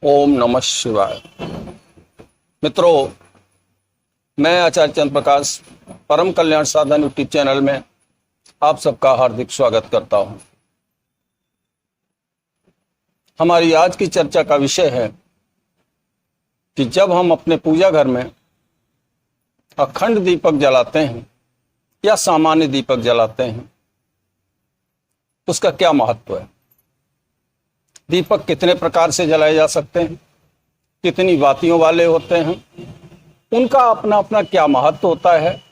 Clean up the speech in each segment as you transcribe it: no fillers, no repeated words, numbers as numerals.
ओम नमः शिवाय। मित्रों, मैं आचार्य चंद्र प्रकाश परम कल्याण साधन यूट्यूब चैनल में आप सबका हार्दिक स्वागत करता हूं। हमारी आज की चर्चा का विषय है कि जब हम अपने पूजा घर में अखंड दीपक जलाते हैं या सामान्य दीपक जलाते हैं, उसका क्या महत्व है। दीपक कितने प्रकार से जलाए जा सकते हैं, कितनी बातियों वाले होते हैं, उनका अपना अपना क्या महत्व होता है,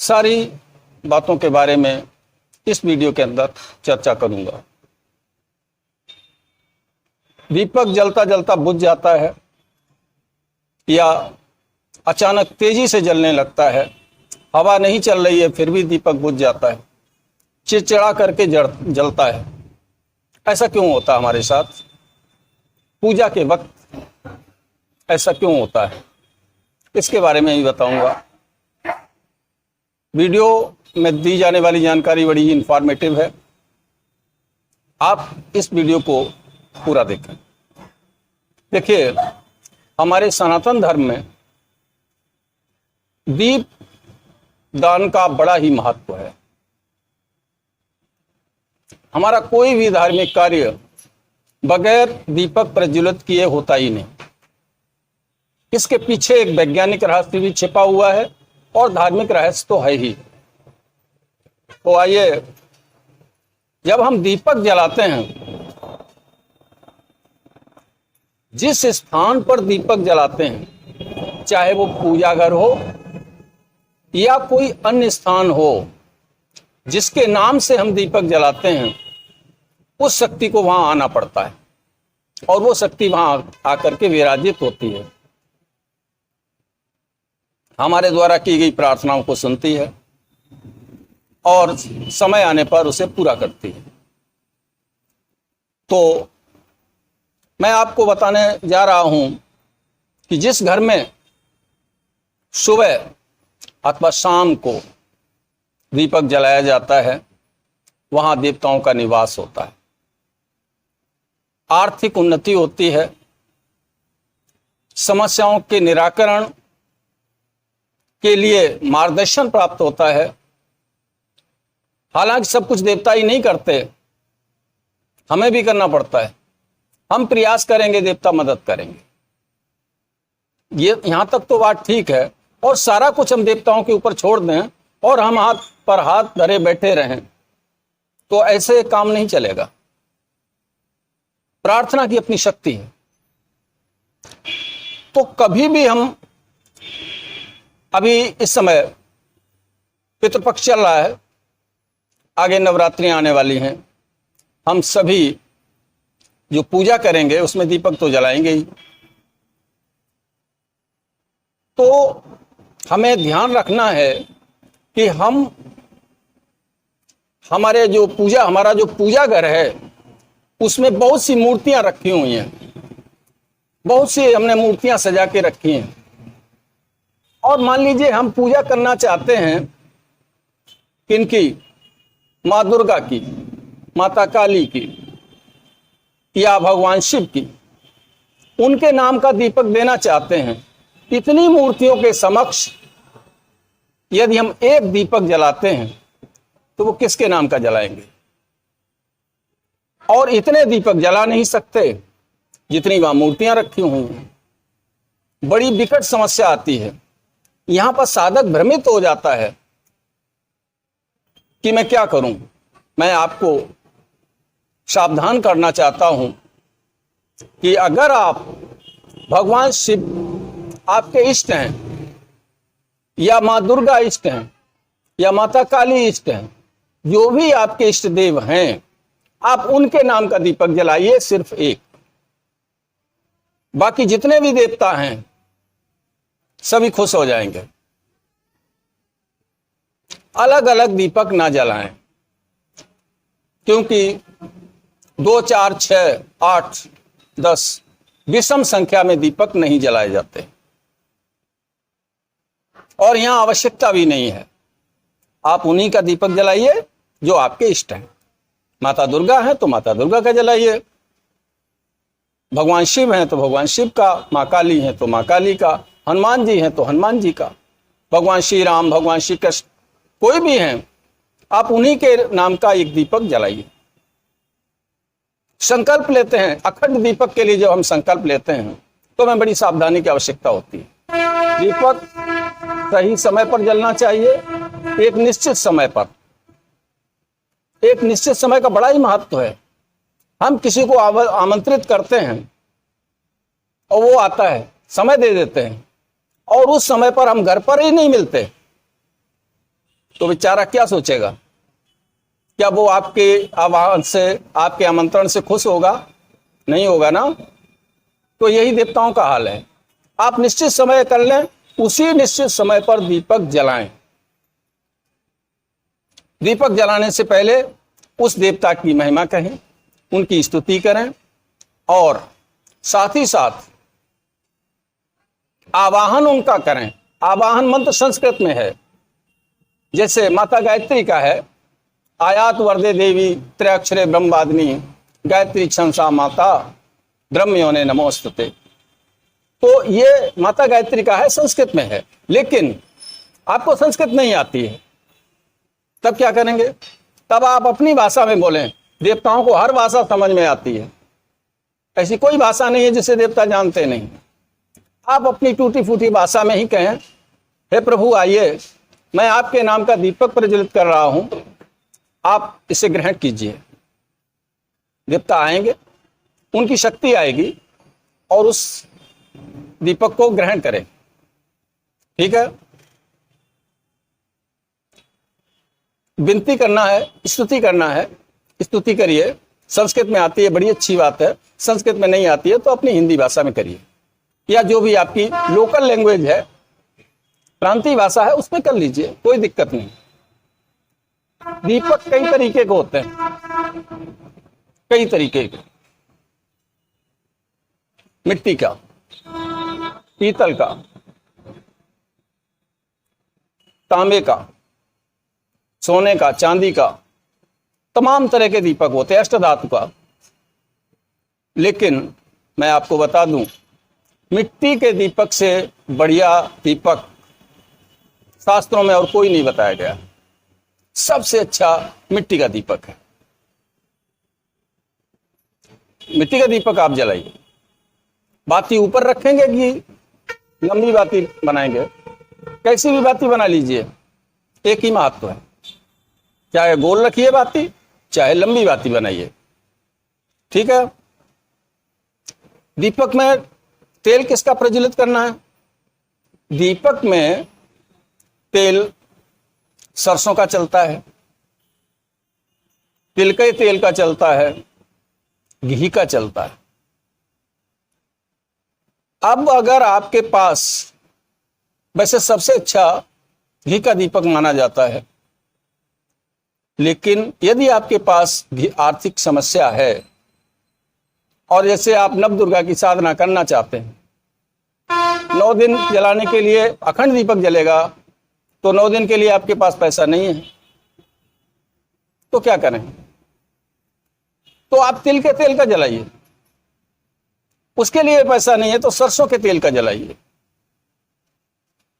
सारी बातों के बारे में इस वीडियो के अंदर चर्चा करूंगा। दीपक जलता जलता बुझ जाता है या अचानक तेजी से जलने लगता है, हवा नहीं चल रही है फिर भी दीपक बुझ जाता है, चिड़चिड़ा करके जलता है। ऐसा क्यों होता है हमारे साथ? पूजा के वक्त ऐसा क्यों होता है, इसके बारे में ही बताऊंगा। वीडियो में दी जाने वाली जानकारी बड़ी ही इंफॉर्मेटिव है, आप इस वीडियो को पूरा देखें। देखिए, हमारे सनातन धर्म में दीप दान का बड़ा ही महत्व है। हमारा कोई भी धार्मिक कार्य बगैर दीपक प्रज्वलित किए होता ही नहीं। इसके पीछे एक वैज्ञानिक रहस्य भी छिपा हुआ है और धार्मिक रहस्य तो है ही। तो आइए, जब हम दीपक जलाते हैं, जिस स्थान पर दीपक जलाते हैं, चाहे वो पूजा घर हो या कोई अन्य स्थान हो, जिसके नाम से हम दीपक जलाते हैं, उस शक्ति को वहां आना पड़ता है और वो शक्ति वहां आकर के विराजित होती है, हमारे द्वारा की गई प्रार्थनाओं को सुनती है और समय आने पर उसे पूरा करती है। तो मैं आपको बताने जा रहा हूं कि जिस घर में सुबह अथवा शाम को दीपक जलाया जाता है, वहां देवताओं का निवास होता है, आर्थिक उन्नति होती है, समस्याओं के निराकरण के लिए मार्गदर्शन प्राप्त होता है। हालांकि सब कुछ देवता ही नहीं करते, हमें भी करना पड़ता है। हम प्रयास करेंगे, देवता मदद करेंगे, ये यहां तक तो बात ठीक है। और सारा कुछ हम देवताओं के ऊपर छोड़ दें और हम हाथ पर हाथ धरे बैठे रहें, तो ऐसे काम नहीं चलेगा। प्रार्थना की अपनी शक्ति है। तो कभी भी हम, अभी इस समय पितृपक्ष चल रहा है, आगे नवरात्रियां आने वाली हैं, हम सभी जो पूजा करेंगे उसमें दीपक तो जलाएंगे ही। तो हमें ध्यान रखना है कि हमारा जो पूजा घर है, उसमें बहुत सी मूर्तियां रखी हुई हैं, बहुत सी हमने मूर्तियां सजा के रखी हैं। और मान लीजिए हम पूजा करना चाहते हैं किनकी? माँ दुर्गा की, माता काली की या भगवान शिव की, उनके नाम का दीपक देना चाहते हैं। इतनी मूर्तियों के समक्ष यदि हम एक दीपक जलाते हैं तो वो किसके नाम का जलाएंगे? और इतने दीपक जला नहीं सकते जितनी वहां मूर्तियां रखी हुई हैं। बड़ी विकट समस्या आती है। यहां पर साधक भ्रमित हो जाता है कि मैं क्या करूं। मैं आपको सावधान करना चाहता हूं कि अगर आप भगवान शिव आपके इष्ट हैं या माँ दुर्गा इष्ट हैं या माता काली इष्ट हैं, जो भी आपके इष्ट देव हैं, आप उनके नाम का दीपक जलाइए, सिर्फ एक। बाकी जितने भी देवता हैं सभी खुश हो जाएंगे। अलग अलग दीपक ना जलाएं, क्योंकि 2, 4, 6, 8, 10 विषम संख्या में दीपक नहीं जलाए जाते और यहां आवश्यकता भी नहीं है। आप उन्हीं का दीपक जलाइए जो आपके इष्ट हैं। माता दुर्गा है तो माता दुर्गा का जलाइए, भगवान शिव हैं तो भगवान शिव का, माँ काली हैं तो माँ काली का, हनुमान जी हैं तो हनुमान जी का, भगवान श्री राम, भगवान श्री कृष्ण, कोई भी हैं, आप उन्हीं के नाम का एक दीपक जलाइए। संकल्प लेते हैं, अखंड दीपक के लिए जब हम संकल्प लेते हैं तो हमें बड़ी सावधानी की आवश्यकता होती है। दीपक सही समय पर जलना चाहिए, एक निश्चित समय पर। एक निश्चित समय का बड़ा ही महत्व है। हम किसी को आमंत्रित करते हैं और वो आता है, समय दे देते हैं, और उस समय पर हम घर पर ही नहीं मिलते, तो बेचारा क्या सोचेगा? क्या वो आपके आह्वान से, आपके आमंत्रण से खुश होगा? नहीं होगा ना। तो यही देवताओं का हाल है। आप निश्चित समय कर लें, उसी निश्चित समय पर दीपक जलाएं। दीपक जलाने से पहले उस देवता की महिमा कहें, उनकी स्तुति करें, और साथ ही साथ आवाहन उनका करें। आवाहन मंत्र संस्कृत में है, जैसे माता गायत्री का है, आयात वरदे देवी त्रयाक्षरे ब्रह्मवादिनी गायत्री क्षमसा माता ब्रह्मयोने नमोस्तुते। तो ये माता गायत्री का है, संस्कृत में है। लेकिन आपको संस्कृत नहीं आती है, तब क्या करेंगे? तब आप अपनी भाषा में बोलें। देवताओं को हर भाषा समझ में आती है, ऐसी कोई भाषा नहीं है जिसे देवता जानते नहीं। आप अपनी टूटी फूटी भाषा में ही कहें, हे प्रभु आइए, मैं आपके नाम का दीपक प्रज्वलित कर रहा हूं, आप इसे ग्रहण कीजिए। देवता आएंगे, उनकी शक्ति आएगी और उस दीपक को ग्रहण करें। ठीक है? विनती करना है, स्तुति करना है, स्तुति करिए। संस्कृत में आती है, बड़ी अच्छी बात है। संस्कृत में नहीं आती है तो अपनी हिंदी भाषा में करिए, या जो भी आपकी लोकल लैंग्वेज है, प्रांतीय भाषा है, उसमें कर लीजिए, कोई दिक्कत नहीं। दीपक कई तरीके के होते हैं, कई तरीके के। मिट्टी का, पीतल का, तांबे का, सोने का, चांदी का, तमाम तरह के दीपक होते हैं, अष्टधातु का। लेकिन मैं आपको बता दूं, मिट्टी के दीपक से बढ़िया दीपक शास्त्रों में और कोई नहीं बताया गया। सबसे अच्छा मिट्टी का दीपक है। मिट्टी का दीपक आप जलाइए। बाती ऊपर रखेंगे कि लंबी बाती बनाएंगे? कैसी भी बाती बना लीजिए, एक ही महत्व है। चाहे गोल रखिए बाती, चाहे लंबी बाती बनाइए। ठीक है? दीपक में तेल किसका प्रज्वलित करना है? दीपक में तेल सरसों का चलता है, तिल के तेल का चलता है, घी का चलता है। अब अगर आपके पास, वैसे सबसे अच्छा घी का दीपक माना जाता है, लेकिन यदि आपके पास आर्थिक समस्या है और जैसे आप नव दुर्गा की साधना करना चाहते हैं, 9 दिन जलाने के लिए अखंड दीपक जलेगा, तो 9 दिन के लिए आपके पास पैसा नहीं है, तो क्या करें? तो आप तिल के तेल का जलाइए। उसके लिए पैसा नहीं है तो सरसों के तेल का जलाइए।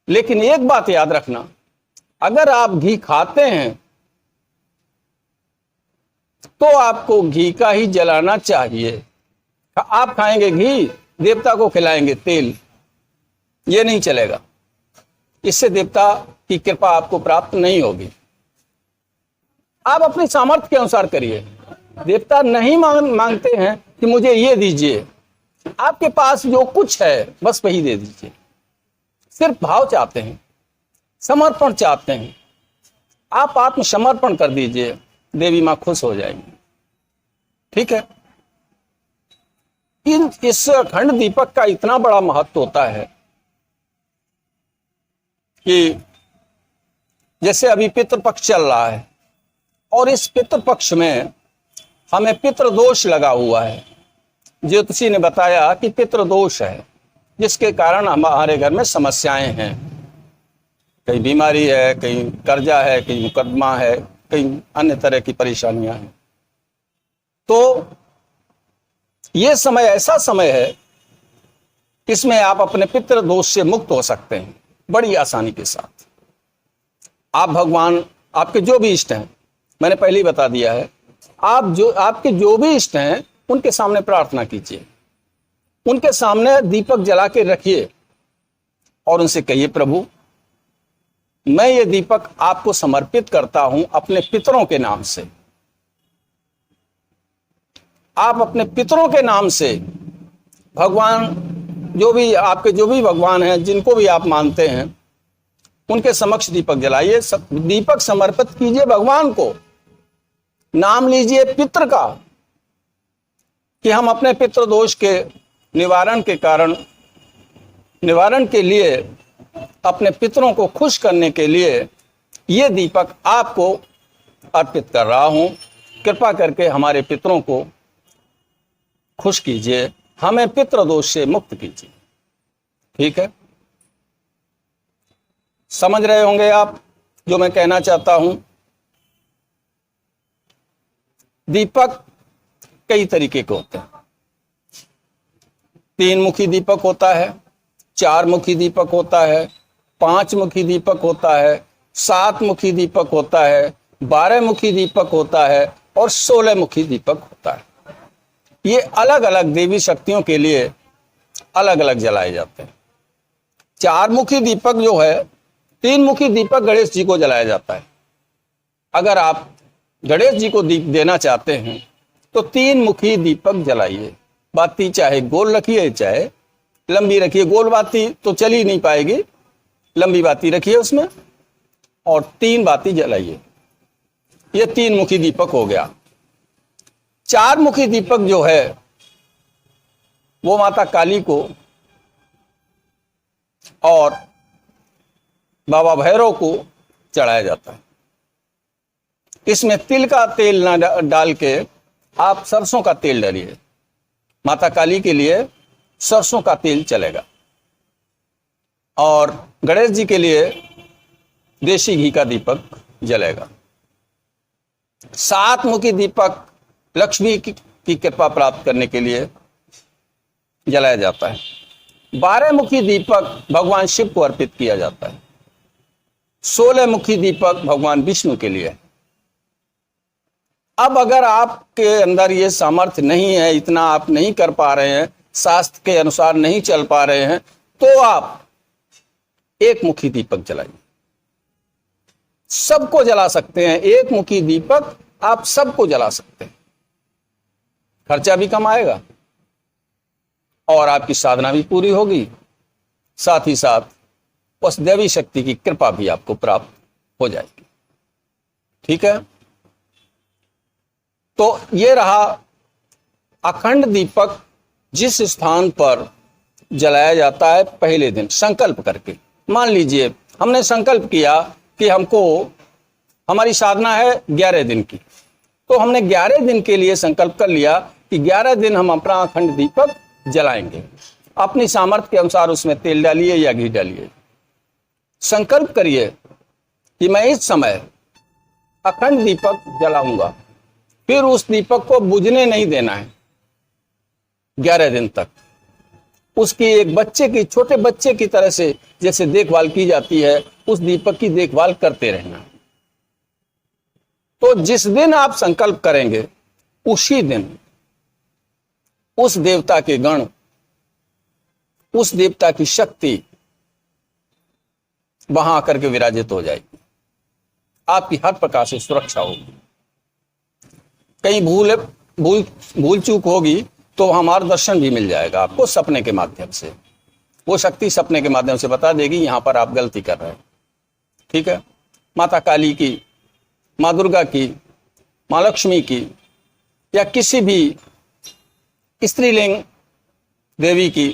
लेकिन एक बात याद रखना, अगर आप घी खाते हैं तो आपको घी का ही जलाना चाहिए। आप खाएंगे घी, देवता को खिलाएंगे तेल, ये नहीं चलेगा। इससे देवता की कृपा आपको प्राप्त नहीं होगी। आप अपनी सामर्थ्य के अनुसार करिए। देवता नहीं मांगते हैं कि मुझे ये दीजिए, आपके पास जो कुछ है बस वही दे दीजिए। सिर्फ भाव चाहते हैं, समर्पण चाहते हैं, आप आत्मसमर्पण कर दीजिए, देवी मां खुश हो जाएंगी। ठीक है? इस अखंड दीपक का इतना बड़ा महत्व होता है कि जैसे अभी पितृपक्ष चल रहा है और इस पितृपक्ष में हमें पितृदोष लगा हुआ है। ज्योतिषी ने बताया कि पितृदोष है, जिसके कारण हमारे घर में समस्याएं हैं। कहीं बीमारी है, कहीं कर्जा है, कहीं मुकदमा है, कहीं अन्य तरह की परेशानियां हैं। तो ये समय ऐसा समय है, इसमें आप अपने पितृ दोष से मुक्त हो सकते हैं बड़ी आसानी के साथ। आप भगवान, आपके जो भी इष्ट हैं, मैंने पहले ही बता दिया है, आपके जो भी इष्ट हैं उनके सामने प्रार्थना कीजिए, उनके सामने दीपक जला के रखिए और उनसे कहिए, प्रभु मैं ये दीपक आपको समर्पित करता हूं अपने पितरों के नाम से। आप अपने पितरों के नाम से भगवान, जो भी आपके जो भी भगवान हैं, जिनको भी आप मानते हैं, उनके समक्ष दीपक जलाइए, दीपक समर्पित कीजिए भगवान को। नाम लीजिए पितृ का कि हम अपने पितृ दोष के निवारण के लिए, अपने पितरों को खुश करने के लिए ये दीपक आपको अर्पित कर रहा हूं। कृपा करके हमारे पितरों को खुश कीजिए, हमें पितृ दोष से मुक्त कीजिए। ठीक है, समझ रहे होंगे आप जो मैं कहना चाहता हूं। दीपक कई तरीके के होते हैं। 3 मुखी दीपक होता है, 4 मुखी दीपक होता है, 5 मुखी दीपक होता है, 7 मुखी दीपक होता है, 12 मुखी दीपक होता है और 16 मुखी दीपक होता है। ये अलग अलग देवी शक्तियों के लिए अलग अलग जलाए जाते हैं। 4 मुखी दीपक जो है, 3 मुखी दीपक गणेश जी को जलाया जाता है। अगर आप गणेश जी को दीप देना चाहते हैं तो 3 मुखी दीपक जलाइए। बाती चाहे गोल रखिए चाहे लंबी रखिए, गोल बाती तो चल ही नहीं पाएगी, लंबी बाती रखिए उसमें और 3 बाती जलाइए। ये 3 मुखी दीपक हो गया। 4 मुखी दीपक जो है वो माता काली को और बाबा भैरव को चढ़ाया जाता है। इसमें तिल का तेल ना डाल के आप सरसों का तेल डालिए। माता काली के लिए सरसों का तेल चलेगा और गणेश जी के लिए देसी घी का दीपक जलेगा। 7 मुखी दीपक लक्ष्मी की कृपा प्राप्त करने के लिए जलाया जाता है। 12 मुखी दीपक भगवान शिव को अर्पित किया जाता है। 16 मुखी दीपक भगवान विष्णु के लिए। अब अगर आपके अंदर ये सामर्थ्य नहीं है, इतना आप नहीं कर पा रहे हैं, शास्त्र के अनुसार नहीं चल पा रहे हैं, तो आप 1 मुखी दीपक जलाइए। सबको जला सकते हैं, 1 मुखी दीपक आप सबको जला सकते हैं। खर्चा भी कम आएगा और आपकी साधना भी पूरी होगी, साथ ही साथ उस देवी शक्ति की कृपा भी आपको प्राप्त हो जाएगी। ठीक है, तो ये रहा अखंड दीपक जिस स्थान पर जलाया जाता है पहले दिन संकल्प करके। मान लीजिए हमने संकल्प किया कि हमको, हमारी साधना है 11 दिन की, तो हमने 11 दिन के लिए संकल्प कर लिया कि 11 दिन हम अपना अखंड दीपक जलाएंगे। अपनी सामर्थ्य के अनुसार उसमें तेल डालिए या घी डालिए। संकल्प करिए कि मैं इस समय अखंड दीपक जलाऊंगा, फिर उस दीपक को बुझने नहीं देना है 11 दिन तक। उसकी एक बच्चे की, छोटे बच्चे की तरह से जैसे देखभाल की जाती है, उस दीपक की देखभाल करते रहना। तो जिस दिन आप संकल्प करेंगे उसी दिन उस देवता के गण, उस देवता की शक्ति वहां आकर के विराजित हो जाएगी। आपकी हर प्रकार से सुरक्षा होगी। कहीं भूल चूक होगी तो हमारा दर्शन भी मिल जाएगा आपको सपने के माध्यम से। वो शक्ति सपने के माध्यम से बता देगी यहां पर आप गलती कर रहे हैं। ठीक है, माता काली की, माँ दुर्गा की, माँ लक्ष्मी की या किसी भी स्त्रीलिंग देवी की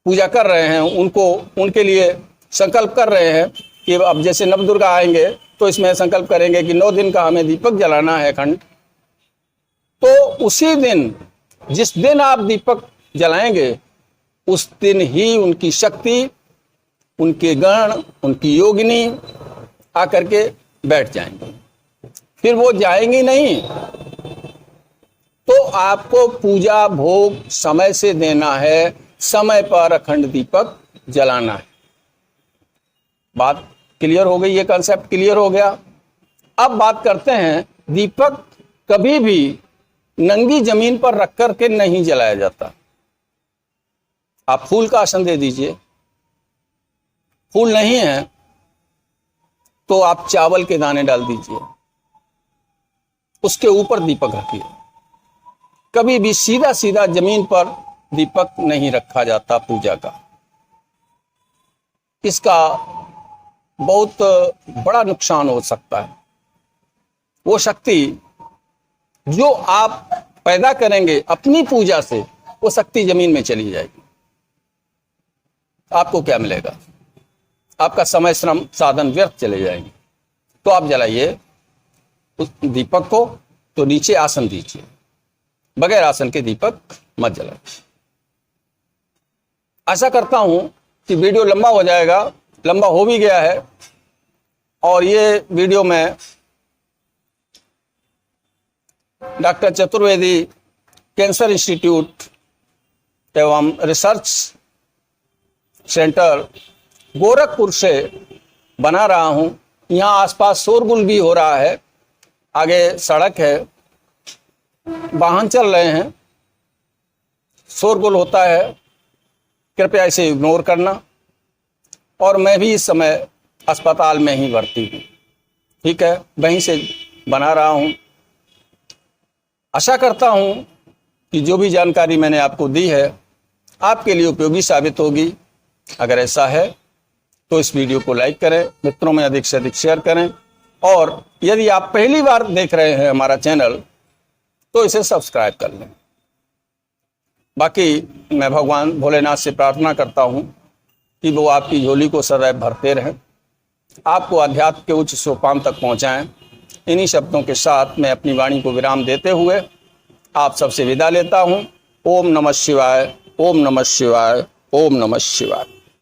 पूजा कर रहे हैं, उनको, उनके लिए संकल्प कर रहे हैं कि अब जैसे नवदुर्गा आएंगे तो इसमें संकल्प करेंगे कि 9 दिन का हमें दीपक जलाना है अखंड। तो उसी दिन, जिस दिन आप दीपक जलाएंगे उस दिन ही उनकी शक्ति, उनके गण, उनकी योगिनी आकर के बैठ जाएंगे। फिर वो जाएंगी नहीं, तो आपको पूजा भोग समय से देना है, समय पर अखंड दीपक जलाना है। बात क्लियर हो गई, ये कंसेप्ट क्लियर हो गया। अब बात करते हैं, दीपक कभी भी नंगी जमीन पर रख करके नहीं जलाया जाता। आप फूल का आसन दे दीजिए, फूल नहीं है तो आप चावल के दाने डाल दीजिए, उसके ऊपर दीपक रखिए। कभी भी सीधा सीधा जमीन पर दीपक नहीं रखा जाता पूजा का। इसका बहुत बड़ा नुकसान हो सकता है। वो शक्ति जो आप पैदा करेंगे अपनी पूजा से, वो शक्ति जमीन में चली जाएगी। आपको क्या मिलेगा? आपका समय, श्रम, साधन व्यर्थ चले जाएंगे। तो आप जलाइए उस दीपक को, तो नीचे आसन दीजिए, बगैर आसन के दीपक मत जलाइए। आशा करता हूं कि वीडियो लंबा हो जाएगा, लंबा हो भी गया है। और ये वीडियो में डॉक्टर चतुर्वेदी कैंसर इंस्टीट्यूट एवं रिसर्च सेंटर गोरखपुर से बना रहा हूं। यहाँ आसपास शोरगुल भी हो रहा है, आगे सड़क है, वाहन चल रहे हैं, शोरगुल होता है, कृपया इसे इग्नोर करना। और मैं भी इस समय अस्पताल में ही भर्ती हूँ, ठीक है, वहीं से बना रहा हूँ। आशा करता हूँ कि जो भी जानकारी मैंने आपको दी है आपके लिए उपयोगी साबित होगी। अगर ऐसा है तो इस वीडियो को लाइक करें, मित्रों में अधिक से अधिक शेयर करें, और यदि आप पहली बार देख रहे हैं हमारा चैनल तो इसे सब्सक्राइब कर लें। बाकी मैं भगवान भोलेनाथ से प्रार्थना करता हूं कि वो आपकी झोली को सदैव भरते रहें, आपको अध्यात्म के उच्च सोपान तक पहुंचाएं। इन्हीं शब्दों के साथ मैं अपनी वाणी को विराम देते हुए आप सबसे विदा लेता हूं। ओम नमः शिवाय, ओम नमः शिवाय, ओम नमः शिवाय।